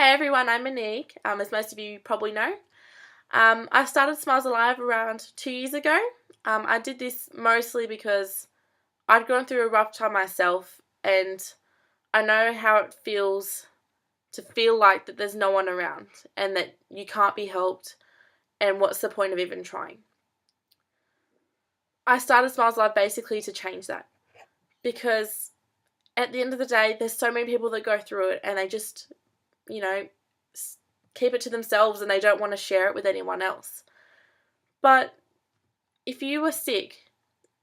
Hey everyone, I'm Monique, as most of you probably know. I started Smiles Alive around 2 years ago. I did this mostly because I'd gone through a rough time myself, and I know how it feels to feel like that there's no one around and that you can't be helped, and what's the point of even trying. I started Smiles Alive basically to change that, because at the end of the day, there's so many people that go through it and they just, you know, keep it to themselves and they don't want to share it with anyone else. But if you were sick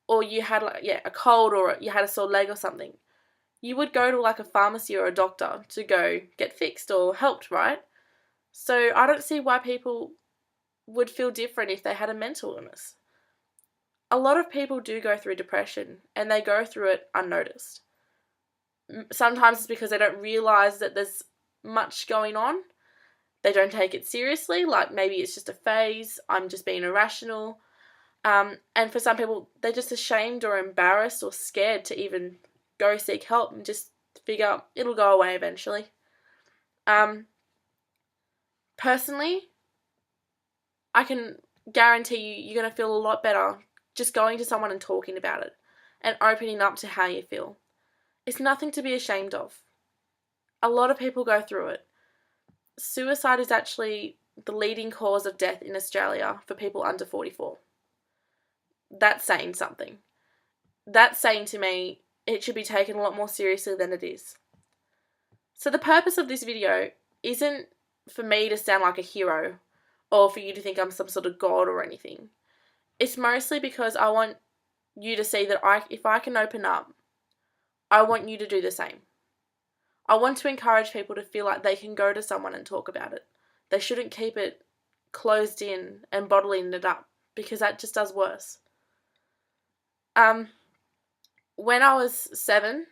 or you had a cold or you had a sore leg or something, you would go to a pharmacy or a doctor to go get fixed or helped, right? So I don't see why people would feel different if they had a mental illness. A lot of people do go through depression and they go through it unnoticed. Sometimes it's because they don't realise that there's much going on. They don't take it seriously, like maybe it's just a phase, I'm just being irrational. And for some people, they're just ashamed or embarrassed or scared to even go seek help and just figure it'll go away eventually. Personally, I can guarantee you're going to feel a lot better just going to someone and talking about it and opening up to how you feel. It's nothing to be ashamed of. A lot of people go through it. Suicide is actually the leading cause of death in Australia for people under 44. That's saying something. That's saying to me it should be taken a lot more seriously than it is. So the purpose of this video isn't for me to sound like a hero or for you to think I'm some sort of god or anything. It's mostly because I want you to see that if I can open up, I want you to do the same. I want to encourage people to feel like they can go to someone and talk about it. They shouldn't keep it closed in and bottling it up, because that just does worse. When I was 7,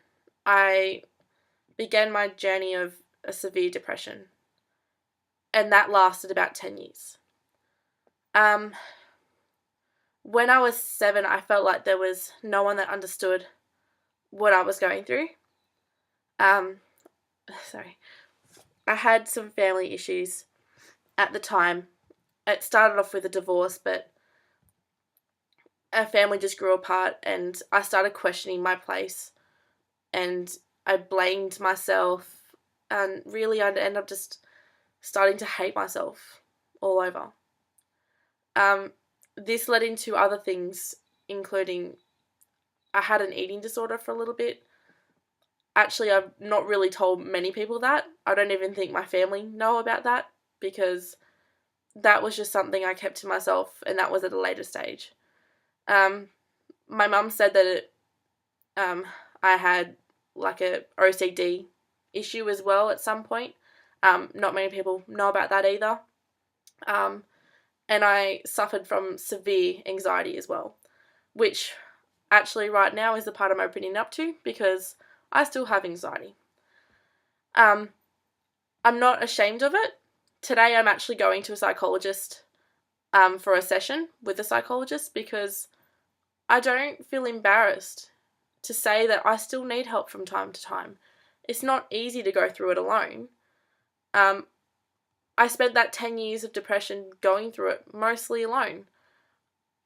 I began my journey of a severe depression, and that lasted about 10 years. When I was 7, I felt like there was no one that understood what I was going through. I had some family issues at the time. It started off with a divorce, but our family just grew apart and I started questioning my place and I blamed myself, and really I'd end up just starting to hate myself all over. This led into other things, including I had an eating disorder for a little bit. Actually, I've not really told many people that. I don't even think my family know about that, because that was just something I kept to myself, and that was at a later stage. My mum said that I had a OCD issue as well at some point. Not many people know about that either. And I suffered from severe anxiety as well, which actually right now is the part I'm opening up to, because I still have anxiety. I'm not ashamed of it. Today I'm actually going to a psychologist for a session with a psychologist, because I don't feel embarrassed to say that I still need help from time to time. It's not easy to go through it alone. I spent that 10 years of depression going through it mostly alone.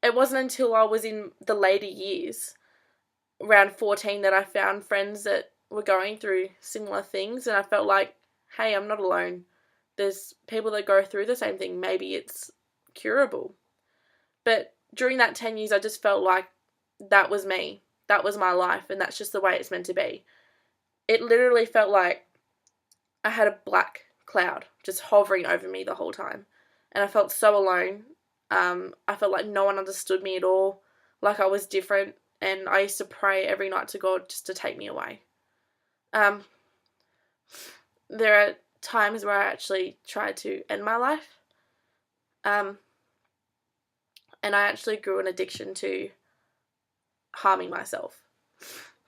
It wasn't until I was in the later years, around 14, that I found friends that were going through similar things, and I felt like, hey, I'm not alone. There's people that go through the same thing. Maybe it's curable. But during that 10 years, I just felt like that was me. That was my life, and that's just the way it's meant to be. It literally felt like I had a black cloud just hovering over me the whole time, and I felt so alone. I felt like no one understood me at all, like I was different, and I used to pray every night to God just to take me away. There are times where I actually tried to end my life, and I actually grew an addiction to harming myself,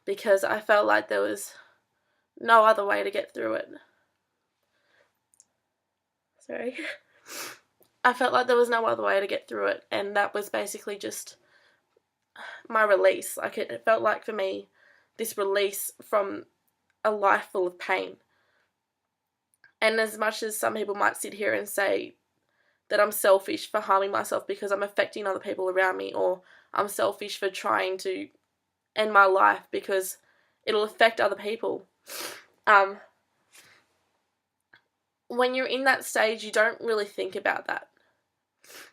because I felt like there was no other way to get through it. I felt like there was no other way to get through it, and that was basically just my release. It felt like for me, this release from a life full of pain. And as much as some people might sit here and say that I'm selfish for harming myself because I'm affecting other people around me, or I'm selfish for trying to end my life because it'll affect other people. When you're in that stage, you don't really think about that.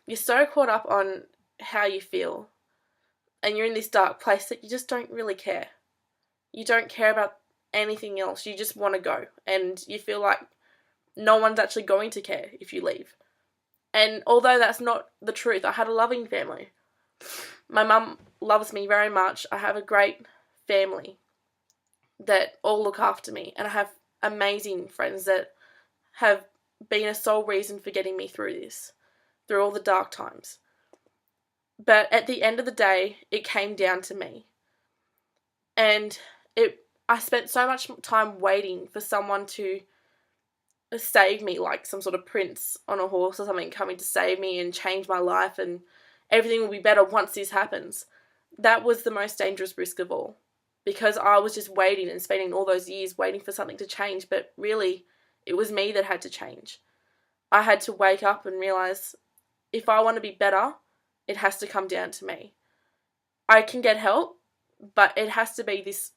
You're so caught up on how you feel, and you're in this dark place that you just don't really care. You don't care about anything else. You just want to go, and you feel like no one's actually going to care if you leave. And although that's not the truth, I had a loving family. My mum loves me very much. I have a great family that all look after me, and I have amazing friends that have been a sole reason for getting me through this, through all the dark times. But at the end of the day, it came down to me. And I spent so much time waiting for someone to save me, like some sort of prince on a horse or something coming to save me and change my life, and everything will be better once this happens. That was the most dangerous risk of all, because I was just waiting and spending all those years waiting for something to change, but really it was me that had to change. I had to wake up and realize if I want to be better, it has to come down to me. I can get help, but it has to be this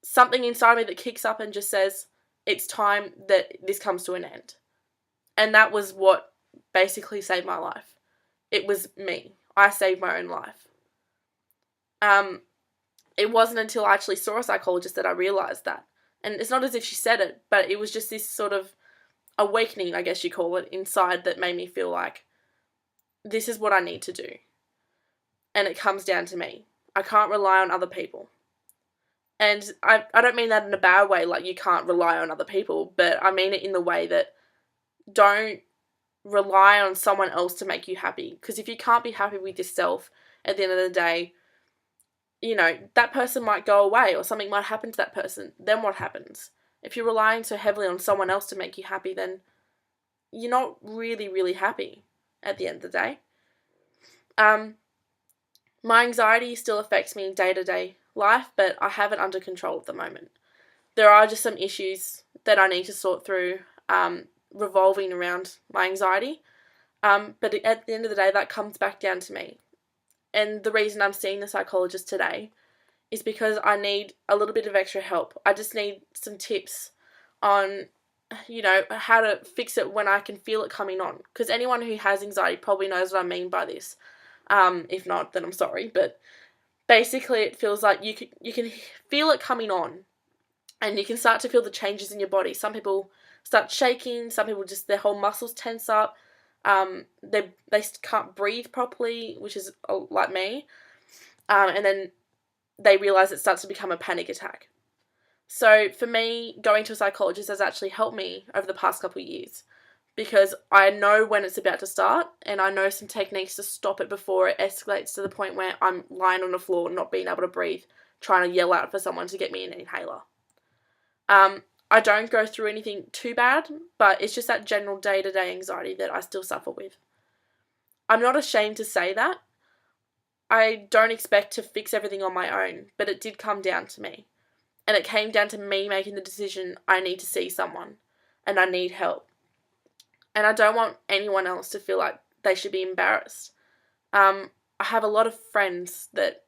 something inside me that kicks up and just says, it's time that this comes to an end. And that was what basically saved my life. It was me. I saved my own life. It wasn't until I actually saw a psychologist that I realised that. And it's not as if she said it, but it was just this sort of awakening, I guess you call it, inside that made me feel like this is what I need to do. And it comes down to me. I can't rely on other people. And I don't mean that in a bad way, like you can't rely on other people, but I mean it in the way that don't rely on someone else to make you happy. Because if you can't be happy with yourself at the end of the day, you know, that person might go away or something might happen to that person. Then what happens? If you're relying so heavily on someone else to make you happy, then you're not really, really happy at the end of the day. My anxiety still affects me in day-to-day life, but I have it under control at the moment. There are just some issues that I need to sort through revolving around my anxiety, but at the end of the day, that comes back down to me. And the reason I'm seeing the psychologist today is because I need a little bit of extra help. I just need some tips on, you know, how to fix it when I can feel it coming on. Because anyone who has anxiety probably knows what I mean by this. If not, then I'm sorry. But basically, it feels like you can feel it coming on, and you can start to feel the changes in your body. Some people start shaking. Some people just, their whole muscles tense up. They can't breathe properly, which is like me. And then they realize it starts to become a panic attack. So for me, going to a psychologist has actually helped me over the past couple of years, because I know when it's about to start, and I know some techniques to stop it before it escalates to the point where I'm lying on the floor, not being able to breathe, trying to yell out for someone to get me an inhaler. I don't go through anything too bad, but it's just that general day-to-day anxiety that I still suffer with. I'm not ashamed to say that. I don't expect to fix everything on my own, but it did come down to me. And it came down to me making the decision, I need to see someone, and I need help. And I don't want anyone else to feel like they should be embarrassed. I have a lot of friends that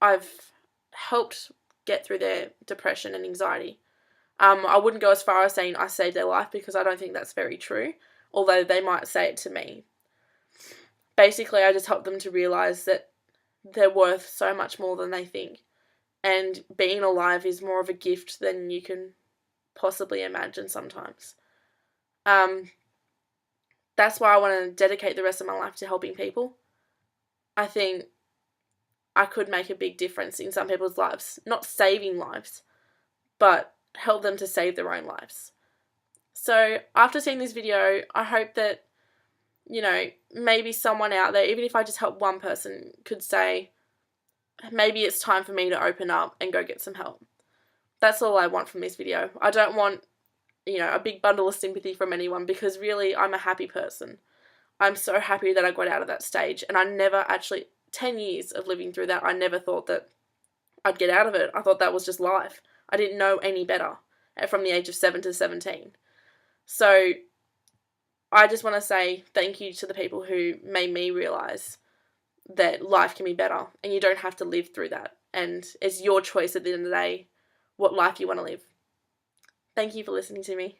I've helped get through their depression and anxiety. I wouldn't go as far as saying I saved their life, because I don't think that's very true, although they might say it to me. Basically, I just help them to realise that they're worth so much more than they think. And being alive is more of a gift than you can possibly imagine sometimes. That's why I want to dedicate the rest of my life to helping people. I think I could make a big difference in some people's lives. Not saving lives, but help them to save their own lives. So after seeing this video, I hope that, you know, maybe someone out there, even if I just help one person, could say, maybe it's time for me to open up and go get some help. That's all I want from this video. I don't want, you know, a big bundle of sympathy from anyone, because really I'm a happy person. I'm so happy that I got out of that stage, and I never actually, 10 years of living through that, I never thought that I'd get out of it. I thought that was just life. I didn't know any better from the age of 7 to 17. So I just want to say thank you to the people who made me realise that life can be better and you don't have to live through that. And it's your choice at the end of the day what life you want to live. Thank you for listening to me.